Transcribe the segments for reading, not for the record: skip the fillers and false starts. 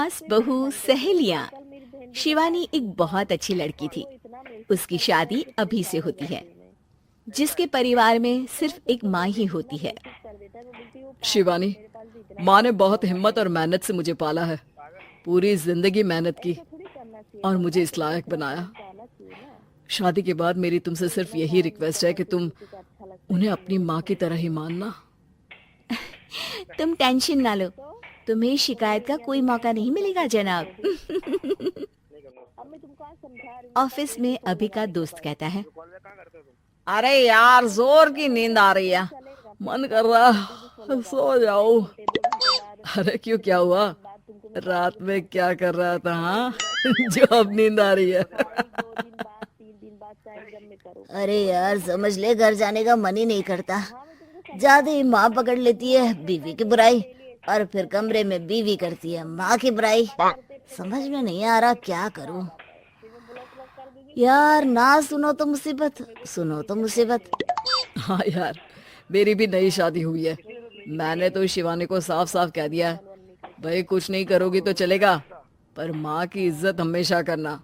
सास बहू सहेलियां। शिवानी एक बहुत अच्छी लड़की थी। उसकी शादी अभी से होती है। जिसके परिवार में सिर्फ एक माँ ही होती है। शिवानी, माँ ने बहुत हिम्मत और मेहनत से मुझे पाला है। पूरी जिंदगी मेहनत की और मुझे इस लायक बनाया। शादी के बाद मेरी तुमसे सिर्फ यही रिक्वेस्ट है कि तुम उन्हें अपनी माँ की तरह ही मानना। तुम टेंशन ना लो, तुम्हें शिकायत का कोई मौका नहीं मिलेगा जनाब। ऑफिस में अभी का दोस्त कहता है, अरे यार, जोर की नींद आ रही है, मन कर रहा है सो जाओ। अरे क्यों, क्या हुआ? रात में क्या कर रहा था? हाँ जो अब नींद आ रही है। अरे यार, समझ ले, घर जाने का मन ही नहीं करता। ज्यादा ही माँ पकड़ लेती है बीवी की बुराई, और फिर कमरे में बीवी करती है माँ की बुराई। समझ में नहीं आ रहा क्या करूं। यार, ना सुनो तो मुसीबत, सुनो तो मुसीबत। हाँ यार, मेरी भी नई शादी हुई है। मैंने तो शिवानी को साफ साफ कह दिया है, भाई कुछ नहीं करोगी तो चलेगा, पर माँ की इज्जत हमेशा करना।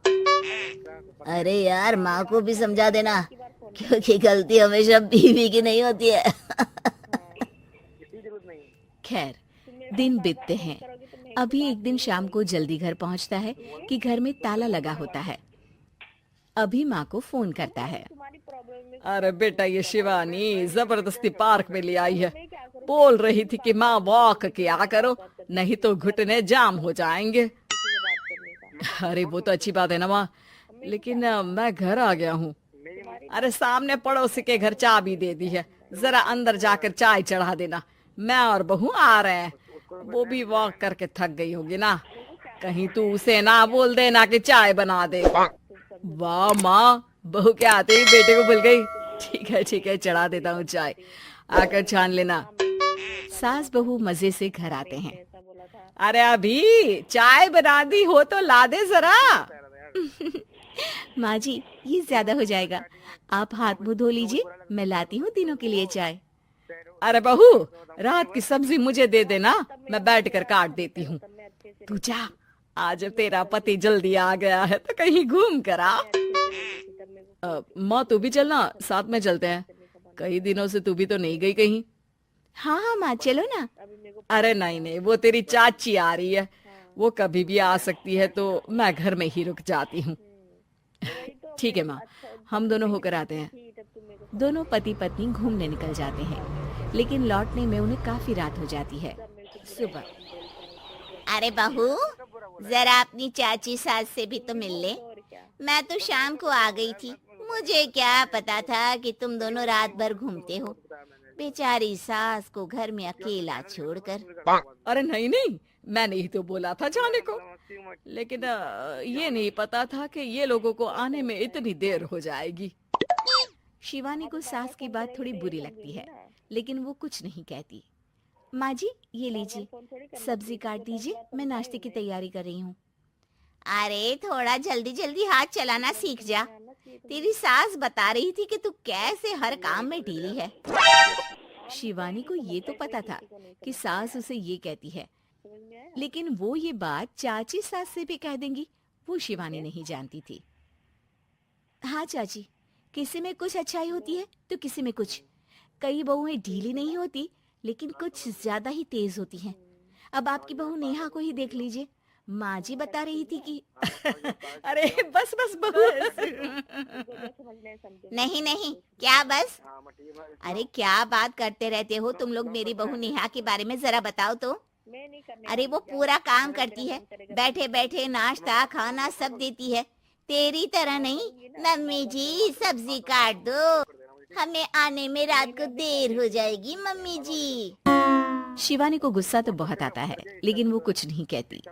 अरे यार, माँ को भी समझा देना, क्योंकि गलती हमेशा बीवी की नहीं होती है। खैर दिन बीतते हैं। अभी एक दिन शाम को जल्दी घर पहुंचता है कि घर में ताला लगा होता है। अभी माँ को फोन करता है। अरे बेटा, ये शिवानी जबरदस्ती पार्क में ले आई है। बोल रही थी कि माँ वॉक किया करो, नहीं तो घुटने जाम हो जाएंगे। अरे वो तो अच्छी बात है ना माँ, लेकिन मैं घर आ गया हूँ। अरे सामने पड़ोसी के घर चाबी दे दी है, जरा अंदर जाकर चाय चढ़ा देना। मैं और बहू आ रहे हैं। वो भी वॉक करके थक गई होगी ना, कहीं तू उसे ना बोल देना कि चाय बना दे। वाह माँ, बहू के आते ही बेटे को भूल गई। ठीक है, चढ़ा देता हूँ चाय, आकर छान लेना। सास बहू मजे से घर आते हैं। अरे अभी चाय बना दी हो तो ला दे जरा। माँ जी, ये ज्यादा हो जाएगा, आप हाथ मुंह धो लीजिए, मैं लाती हूँ तीनों के लिए चाय। अरे बहू, रात की सब्जी मुझे दे देना, मैं बैठकर काट देती हूँ। तू जा, आज तेरा पति जल्दी आ गया है तो कहीं घूम कर आ। माँ तू भी चलना, साथ में चलते हैं। कई दिनों से तू भी तो नहीं गई कहीं। हाँ हाँ माँ, चलो ना। अरे नहीं, वो तेरी चाची आ रही है, वो कभी भी आ सकती है, तो मैं घर में ही रुक जाती हूँ। ठीक है माँ, हम दोनों होकर आते हैं। दोनों पति पत्नी घूमने निकल जाते हैं, लेकिन लौटने में उन्हें काफी रात हो जाती है। सुबह, अरे बहू, जरा अपनी चाची सास से भी तो मिल ले। मैं तो शाम को आ गई थी, मुझे क्या पता था कि तुम दोनों रात भर घूमते हो। बेचारी सास को घर में अकेला छोड़कर। अरे नहीं, मैंने ही तो बोला था जाने को, लेकिन ये नहीं पता था कि ये लोगों को आने में इतनी देर हो जाएगी। शिवानी को सास की बात थोड़ी बुरी लगती है, लेकिन वो कुछ नहीं कहती। माँ जी, ये लीजिए, सब्जी काट दीजिए, मैं नाश्ते की तैयारी कर रही हूँ। अरे थोड़ा जल्दी जल्दी हाथ चलाना सीख जा। तेरी सास बता रही थी कि तू कैसे हर काम में ढीली है। शिवानी को ये तो पता था कि सास उसे ये कहती है, लेकिन वो ये बात चाची सास से भी कह देंगी, वो शिवानी नहीं जानती थी। हाँ चाची, किसी में कुछ अच्छाई होती है तो किसी में कुछ। कई बहुएं ढीली नहीं होती, लेकिन कुछ ज्यादा ही तेज होती हैं। अब आपकी बहू नेहा को ही देख लीजिए, माँ जी बता रही थी कि अरे बस बहू। नहीं, क्या बस? अरे क्या बात करते रहते हो तुम लोग मेरी बहू नेहा के बारे में, जरा बताओ तो। अरे वो पूरा काम करती है, बैठे बैठे नाश्ता खाना सब देती है। तेरी तरह नहीं। मम्मी जी सब्जी काट दो, हमें आने में रात को देर हो जाएगी मम्मी जी। शिवानी को गुस्सा तो बहुत आता है, लेकिन वो कुछ नहीं कहती।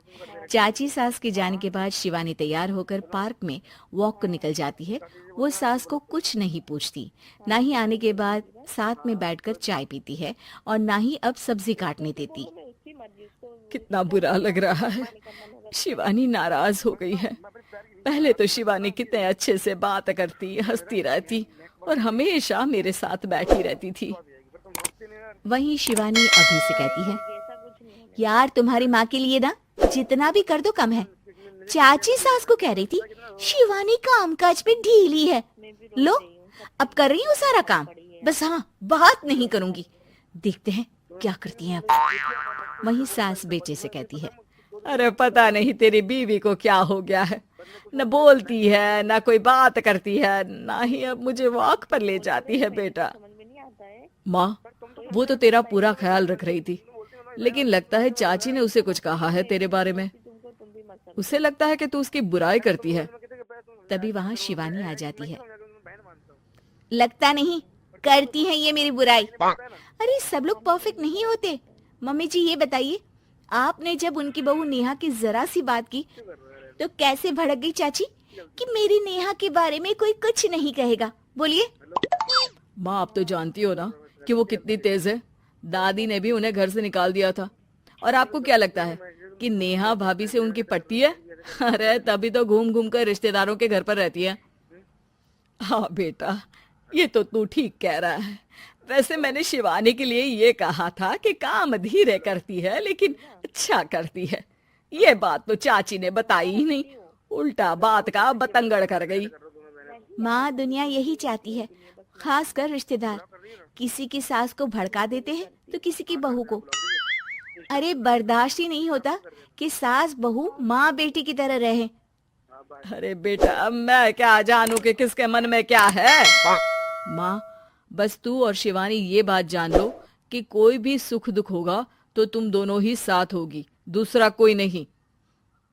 चाची सास के जाने के बाद शिवानी तैयार होकर पार्क में वॉक को निकल जाती है। वो सास को कुछ नहीं पूछती, ना ही आने के बाद साथ में बैठकर चाय पीती है, और ना ही अब सब्जी काटने देती। कितना बुरा लग रहा है, शिवानी नाराज हो गई है। पहले तो शिवानी कितने अच्छे से बात करती, हंसती रहती और हमेशा मेरे साथ बैठी रहती थी। वहीं शिवानी अभी से कहती है, यार तुम्हारी माँ के लिए ना जितना भी कर दो कम है। चाची सास को कह रही थी शिवानी कामकाज पे ढीली है। लो अब कर रही हूँ सारा काम, बस हाँ बात नहीं करूंगी। देखते हैं क्या करती हैं अब। वहीं सास बेटे से कहती है, अरे पता नहीं तेरी बीवी को क्या हो गया है, न बोलती है न कोई बात करती है, ना ही अब मुझे वॉक पर ले जाती है बेटा। माँ वो तो तेरा पूरा ख्याल रख रही थी, लेकिन लगता है चाची ने उसे कुछ कहा है तेरे बारे में। उसे लगता है कि तू उसकी बुराई करती है। तभी वहाँ शिवानी आ जाती है। लगता नहीं करती है ये मेरी बुराई। अरे सब लोग परफेक्ट नहीं होते। मम्मी जी ये बताइए, आपने जब उनकी बहू नेहा की जरा सी बात की तो कैसे भड़क गई चाची कि मेरी नेहा के बारे में कोई कुछ नहीं कहेगा। बोलिए। माँ आप तो जानती हो ना कि वो कितनी तेज है। दादी ने भी उन्हें घर से निकाल दिया था। और आपको क्या लगता है कि नेहा भाभी से उनकी पटती है? अरे तभी तो घूम घूम कर रिश्तेदारों के घर पर रहती है। हाँ बेटा ये तो तू ठीक कह रहा है। वैसे मैंने शिवानी के लिए ये कहा था कि काम धीरे करती है लेकिन अच्छा करती है। ये बात तो चाची ने बताई ही नहीं, उल्टा बात का बतंगड़ कर गई। माँ दुनिया यही चाहती है, खासकर रिश्तेदार किसी की सास को भड़का देते हैं तो किसी की बहू को। अरे बर्दाश्त ही नहीं होता कि सास बहू माँ बेटी की तरह रहे। अरे बेटा मैं क्या जानूं कि किसके मन में क्या है। माँ बस तू और शिवानी ये बात जान लो कि कोई भी सुख दुख होगा तो तुम दोनों ही साथ होगी, दूसरा कोई नहीं।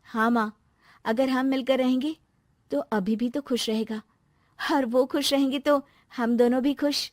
हाँ माँ, अगर हम मिलकर रहेंगे तो अभी भी तो खुश रहेगा, और वो खुश रहेंगे तो हम दोनों भी खुश।